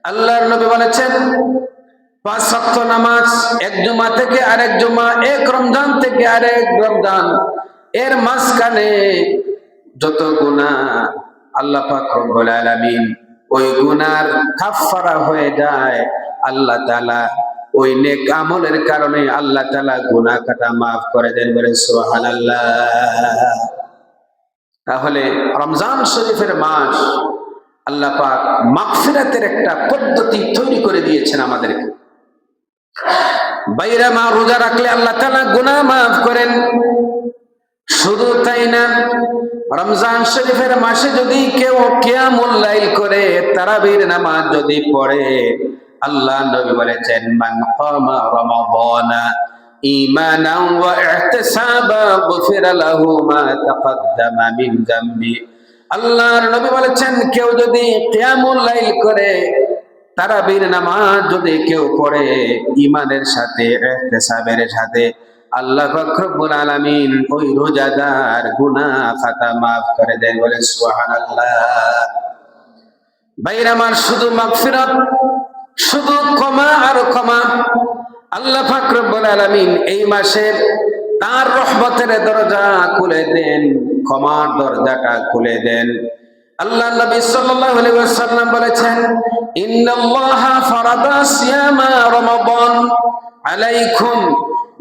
আল্লাহর নবী বলেছেন 5 ওয়াক্ত নামাজ এক জুমা থেকে আরেক জুমা, এক রমজান থেকে আরেক রমজান, এর মাঝখানে যত গুনাহ আল্লাহ পাক রব্বুল আলামিন ওই গুনার কাফারা হয়ে যায়। আল্লাহ তাআলা ওই নেক আমলের কারণে আল্লাহ তাআলা গুনাহ কাটা maaf করে দেন। বলেন সুবহানাল্লাহ। তাহলে রমজান শরীফের মাস আল্লাহ পাক মাগফিরাতের একটা পদ্ধতি তৈরি করে দিয়েছেন আমাদেরকে। বাইরা মা রোজা রাখলে আল্লাহ তাআলা গুনাহ maaf করেন। শুধু তাই না, রমজান শরীফের মাসে যদি কেউ কিয়ামুল লাইল করে, তারাবির নামাজ যদি পড়ে, আল্লাহ নবী বলেছেন মান কামা রমাদানা ঈমানান ওয়া ইহতিসাবা গুফিরা লাহু মা তাকদ্দামা মিন যামবি। আল্লাহর নবী বলেছেন কেউ যদি কিয়ামুল লাইল করে, তারাবির নামাজ যদি কেউ পড়ে ঈমানের সাথে ইহতিসাবের সাথে, আল্লাহ পাক রব্বুল আলামিন ওই রোজাদার গুনাহ খাতা maaf করে দেন। বলেন সুবহানাল্লাহ। ভাইরা আমার, শুধু মাগফিরাত, শুধু ক্ষমা আর ক্ষমা। আল্লাহ পাক রব্বুল আলামিন এই মাসে তার রহমতের দরজা খুলে দেন, ক্ষমার দরজাটা খুলে দেন। আল্লাহ নবী সাল্লাল্লাহু আলাইহি ওয়াসাল্লাম বলেছেন ইন্নাল্লাহা ফারাদা সিয়ামা রমাদান আলাইকুম,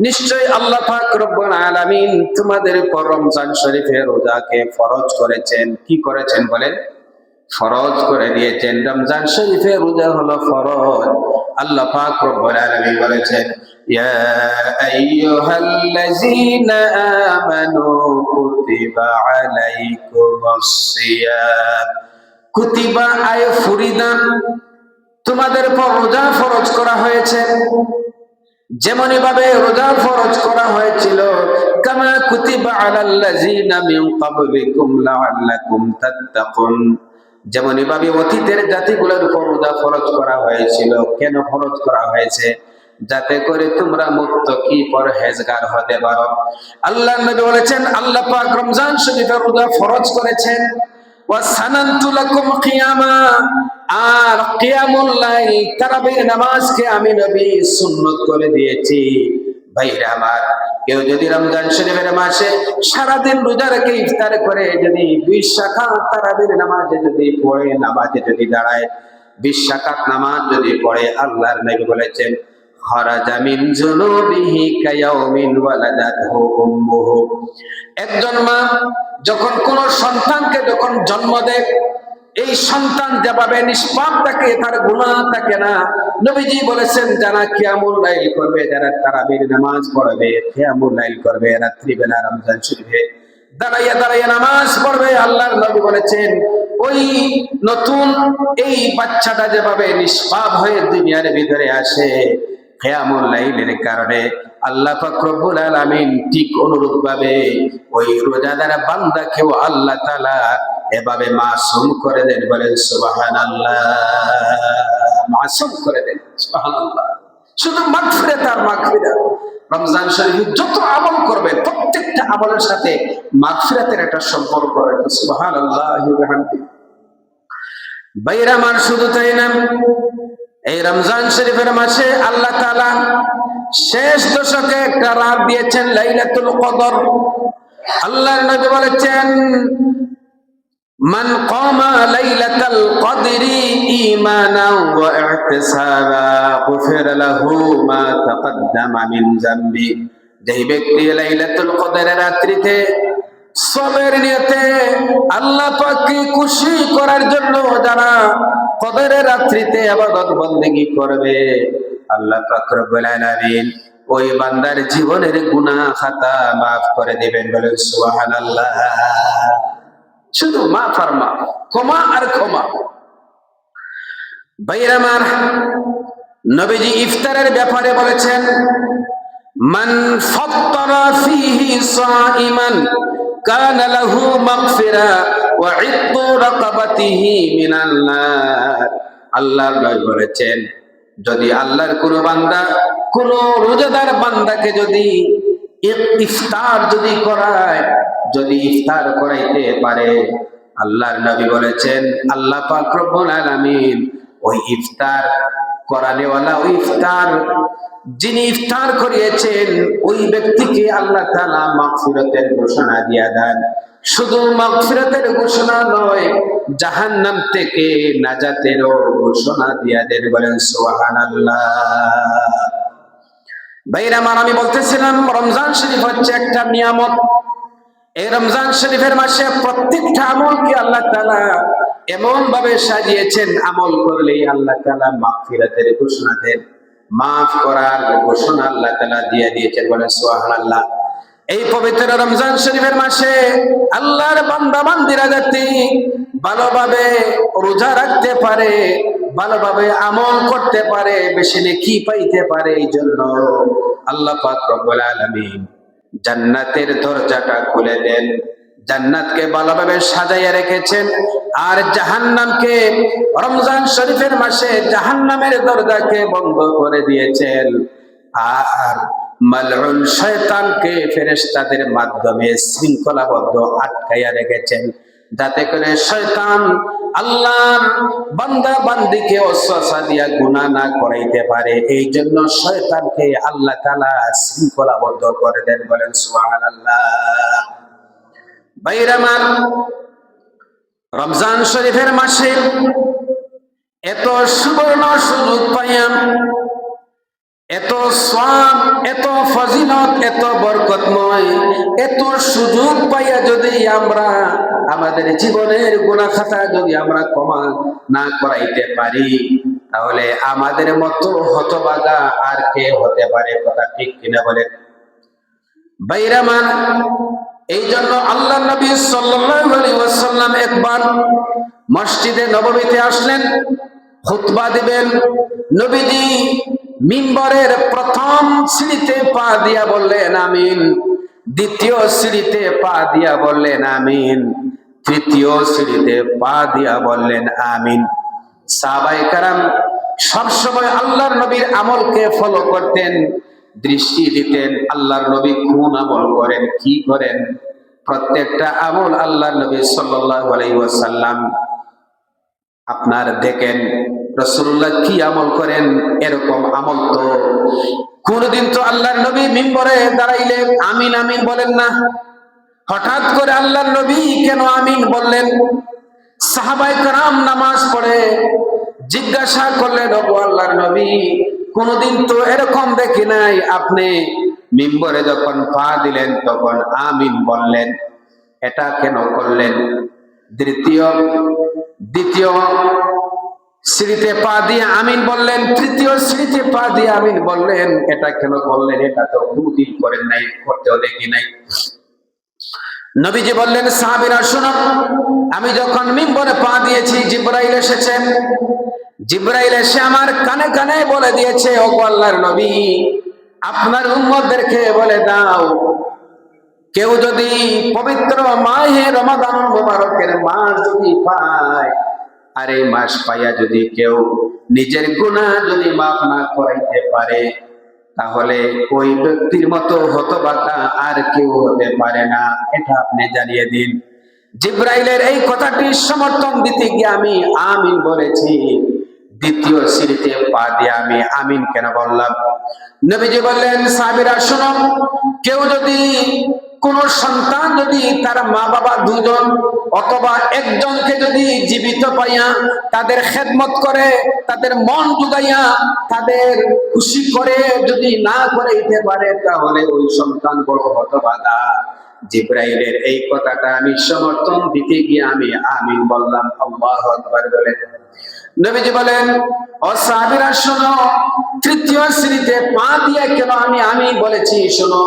নিশ্চয় আল্লাহ পাক রব্বুল আলামিন তোমাদের উপর রমজান শরীফের রোজাকে ফরজ করেছেন। কি করেছেন বলেন? ফরজ করে দিয়েছেন। রমজান শরীফের রোজা হলো ফরজ। আল্লাহ পাক রব্বুল আলামিন বলেছেন ইয়া আইয়ুহাল্লাযীনা আমানু কুতিবা আলাইকুমুস সিয়াম, কুতিবা আয় ফুরিদা, তোমাদের উপর রোজা ফরজ করা হয়েছে। যেমনি ভাবে রোজা ফরজ করা হয়েছিল কামা কুতিবা আলাল্লাযীনা মিন ক্বাবলিকুম লাআল্লাকুম তাত্তাকুন, যেমনি ভাবে অতীতের জাতিগুলোর উপর রোজা ফরজ করা হয়েছিল। কেন ফরজ করা হয়েছে? যাতে করে তোমরা মুত্তাকি পরহেজগার হতে পারো। আল্লাহর নবী বলেছেন আল্লাহ পাক রমজান শরীফের রোজা ফরজ করেছেন ওয়া সানানতু লাকুম কিয়ামা, আর কিয়ামুল লাইল তারাবির নামাজকে আমি নবী সুন্নাত করে দিয়েছি। ভাইরা আমার, কেউ যদি রমজান শরীফের মাসে সারাদিন রোজা রেখে ইফতার করে যদি 20 রাকাত তারাবির নামাজে যদি পড়ে, নামাজে যদি দাঁড়ায়, 20 রাকাত নামাজ যদি পড়ে, আল্লাহর নবী বলেছেন খারাজা মিন যুনুবিহি কায়াউমিন ওয়ালাদাতহু উম্মুহু। একজন মা যখন কোন সন্তানকে যখন জন্ম দেয়, এই সন্তান যেভাবে নিষ্পাপ থাকে, তার গুনাহ থাকে না, নবীজি বলেছেন যারা কিয়ামুল লাইল করবে, যারা তারাবির নামাজ পড়বে, কিয়ামুল লাইল করবে, রাত্রিবেলা রমজান শরীফে দাঁড়াইয়া দাঁড়াইয়া নামাজ পড়বে, আল্লাহর নবী বলেছেন ওই নতুন এই বাচ্চাটা যেভাবে নিষ্পাপ হয়ে দুনিয়ার ভিতরে আসে, কিয়ামুল লাইলের কারণে আল্লাহ পাক রব্বুল আলামিন ঠিক অনুরূপ ভাবে ওই রোজাদার বান্দাকেও আল্লাহ তাআলা এভাবে মাসুম করে দেন। বলেন সুবহানাল্লাহ। মাসুম করে দেন, সুবহানাল্লাহ। শুধু মাগফিরাত আর মাগফিরাত। রমজান শরীফে যত আমল করবেন প্রত্যেকটা আমলের সাথে মাগফিরাতের একটা সম্পর্ক রয়েছে। সুবহানাল্লাহি ওয়া বিহামদিহি। বাইরা আমার, শুধু তাই না, এই রমজান শরীফের মাসে আল্লাহ তাআলা শেষ দশকে একটা রাত দিয়েছেন লাইলাতুল কদর। আল্লাহর নবী বলেছেন মান কামা লাইলাতাল কদরি ঈমানান ওয়া ইহতিসাবা গুফিরা লাহু মা তাকদ্দামা মিন যামবি। যেই ব্যক্তি লাইলাতুল কদরের রাত্রিতে সবের নিয়তে আল্লাহ পাককে খুশি করার জন্য যারা কদরের রাত্রিতে ইবাদত বندگی করবে, আল্লাহ পাক রব্বুল আলামিন ওই বান্দার জীবনের গুনাহ খাতা maaf করে দিবেন। বলেন সুবহানাল্লাহ। শুধু মাফ আর মাফ, ক্ষমা আর ক্ষমা। ভাইরা আমার, নবীজি ইফতারের ব্যাপারে বলেছেন মান ফাত্তারা ফিহি সাইমান কানা লাহু মাগফিরা ওয়া ইত্তু রাকাবাতিহি মিনান নার। আল্লাহর নবী বলেছেন যদি আল্লাহর কোন বান্দা, কোন রোজাদার বান্দাকে যদি ইফতার যদি করায়, যদি ইফতার করাইতে পারে, আল্লাহর নবী বলেছেন আল্লাহ পাক রব্বুল আলামিন ওই ইফতার করানেওয়ালা, ওই ইফতার যিনি ইফতার করিয়েছেন ওই ব্যক্তিকে আল্লাহ তাআলা মাগফিরাতের ঘোষণা দিয়া দেন। শুধু মাগফিরাতের ঘোষণা নয়, জাহান্নাম থেকে নাজাতেরও ঘোষণা দিয়া দেন। বলেন সুবহানাল্লাহ। ভাইরা আমার, আমি বলতেছিলাম রমজান শরীফ হচ্ছে একটা নিয়ামত। এই রমজান শরীফের মাসে প্রত্যেকটা আমলকে আল্লাহ তাআলা এমন ভাবে সাজিয়েছেন, আমল করলেই আল্লাহ তাআলা মাগফিরাতের ঘোষণা দেন, মাফ করার ঘোষণা আল্লাহ তাআলা দিয়ে দিয়েছেন। বলেন সুবহানাল্লাহ। এই পবিত্র রমজান শরীফের মাসে আল্লাহর বান্দা বান্দিরা যাতে ভালোভাবে রোজা রাখতে পারে, ভালোভাবে আমল করতে পারে, বেশি নেকি পাইতে পারে, এই জন্য আল্লাহ পাক রব্বুল আলামিন জান্নাতের দরজাটা খুলে দেন, জান্নাতকে ভালোভাবে সাজাইয়া রেখেছেন। আর জাহান্নামকে রমজান শরীফের মাসে জাহান্নামের দরজাকে বন্ধ করে দিয়েছেন। আর মালউন শয়তানকে ফেরেশতাদের মাধ্যমে শৃঙ্খলাবদ্ধ আটকাইয়া রেখেছেন, যাতে করে শয়তান আল্লাহর বান্দা বান্দিকে ওয়াসওয়াসা দিয়া গুনাহ না করাইতে পারে। এই জন্য শয়তানকে আল্লাহ তাআলা শৃঙ্খলাবদ্ধ করে দেন। বলেন সুবহানাল্লাহ। ভাইরা আমার, রমজান শরীফের মাসে এত সুবর্ণ সুযোগ পাইয়া, এত সওয়াব, এত ফজিলত, এত বরকতময়, এত সুযোগ পাইয়া যদি আমরা আমাদের জীবনের গুনাহ খাতা যদি আমরা ক্ষমা না করাইতে পারি, তাহলে আমাদের মতো হতভাগা আর কে হতে পারে? কথা ঠিক কিনা বলেন? ভাইরা আমার, এই জন্য আল্লাহ নবী সাল্লাল্লাহু আলাইহি ওয়াসাল্লাম একবার মসজিদে নববীতে আসলেন, খুতবা দিবেন। নবীজি মিম্বরের প্রথম সিঁড়িতে পা দিয়া বললেন আমিন, দ্বিতীয় সিঁড়িতে পা দিয়া বললেন আমিন, তৃতীয় সিঁড়িতে পা দিয়া বললেন আমিন। সাহাবায়ে কেরাম সবসময় আল্লাহর নবীর আমলকে ফলো করতেন, দৃষ্টি দিতেন আল্লাহর নবী কোন আমল করেন, কি করেন। প্রত্যেকটা আমল আল্লাহর নবী সাল্লাল্লাহু আলাইহি ওয়াসাল্লাম আপনার দেখেন রাসূলুল্লাহ কি আমল করেন, এরকম আমল তো কোনদিন তো আল্লাহর নবী মিম্বরে দাঁড়াইলে আমিন আমিন বলেন না। হঠাৎ করে আল্লাহর নবী কেন আমিন বললেন? সাহাবায়ে কেরাম নামাজ পড়ে জিজ্ঞাসা করলেন, ওগো আল্লাহর নবী, কোনদিন তো এরকম দেখি নাই, আপনি মিম্বরে যখন পা দিলেন তখন আমিন বললেন, এটা কেন করলেন? দ্বিতীয় সিঁড়িতে পা দিয়ে আমিন বললেন, তৃতীয় সিঁড়িতে পা দিয়ে আমিন বললেন, এটা কেন বললেন? এটা তো কোনদিন করেন নাই, করতেও দেখি নাই। নবীজি বললেন, সাহাবীরা শুনো, আমি যখন মিম্বরে পা দিয়েছি জিবরাইল এসেছেন, জিবরাইল এসে আমার কানে কানে বলে দিয়েছে, ওগো আল্লাহর নবী, আপনার উম্মতদেরকে বলে দাও, কেউ যদি পবিত্র মাহে রমাদান মুবারকের মাস যদি পায়, আর এই মাস পাইয়া যদি কেউ নিজের গুনাহ যদি মাফ না করাইতে পারে, তাহলে ওই ব্যক্তির মতো হতভাগা আর কেউ হতে পারে না, এটা আপনি জানিয়ে দিন। জিবরাইলের এই কথাটি সমর্থন দিতে গিয়ে আমি আমিন বলেছি। দ্বিতীয় সিঁড়িতে পা দিয়ে আমি আমিন কেন বললাম? নবীজি বললেন, সাহাবীরা শুনো, কেউ যদি কোন সন্তান যদি তার মা বাবা দুজন অথবা একজনকে যদি জীবিত পাইয়া তাদের খেদমত করে, তাদের মন জুগাইয়া তাদের খুশি করে যদি না করাইতে পারে, তাহলে ওই সন্তান বড় হতভাগা। জিবরাইলের এই কথাটা আমি সমর্থন দিতে গিয়ে আমি আমিন বললাম। আল্লাহু আকবার বলেন। নবীজি বলেন, ও সাহাবীরা শোনো, তৃতীয় শ্রেণীতে পা দিয়ে কেন আমি আমিন বলেছি শোনো।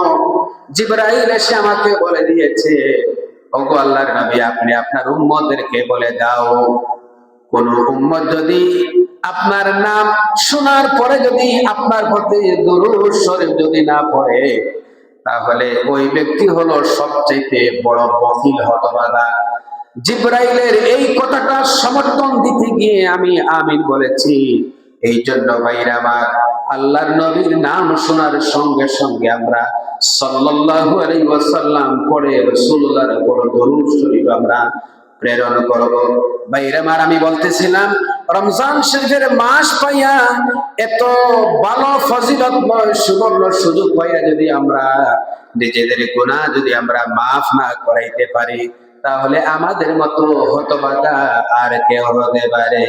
জিবরাইল এসে আমাকে বলে দিয়েছে, ওগো আল্লাহর নবী, আপনি আপনার উম্মতদেরকে বলে দাও, কোন উম্মত যদি আপনার নাম শোনার পরে যদি আপনার প্রতি দুরূদ শরীফ যদি না পড়ে, তাহলে ওই ব্যক্তি হলো সবচেয়ে বড় বখিল হতভাগা। জিবরাইলের এই কথাটা সমর্থন দিতে গিয়ে আমি আমিন বলেছি। এই জন্য ভাইরা আমার, আল্লাহর নবীর নাম শোনার সঙ্গে সঙ্গে আমরা সাল্লাল্লাহু আলাইহি ওয়াসাল্লাম পড়ে রাসূলুল্লাহর উপর দরুদ শরীফ আমরা প্রেরণ করব। ভাইরা আমার, আমি বলতেছিলাম রমজান শরীফের মাস পাইয়া এত ভালো ফজিলতময় সুবর্ণ সুযোগ পাইয়া যদি আমরা নিজেদের গুনাহ যদি আমরা মাফ না করাইতে পারি, তাহলে আমাদের মতো হতভাগা আর কেউ হতে পারে?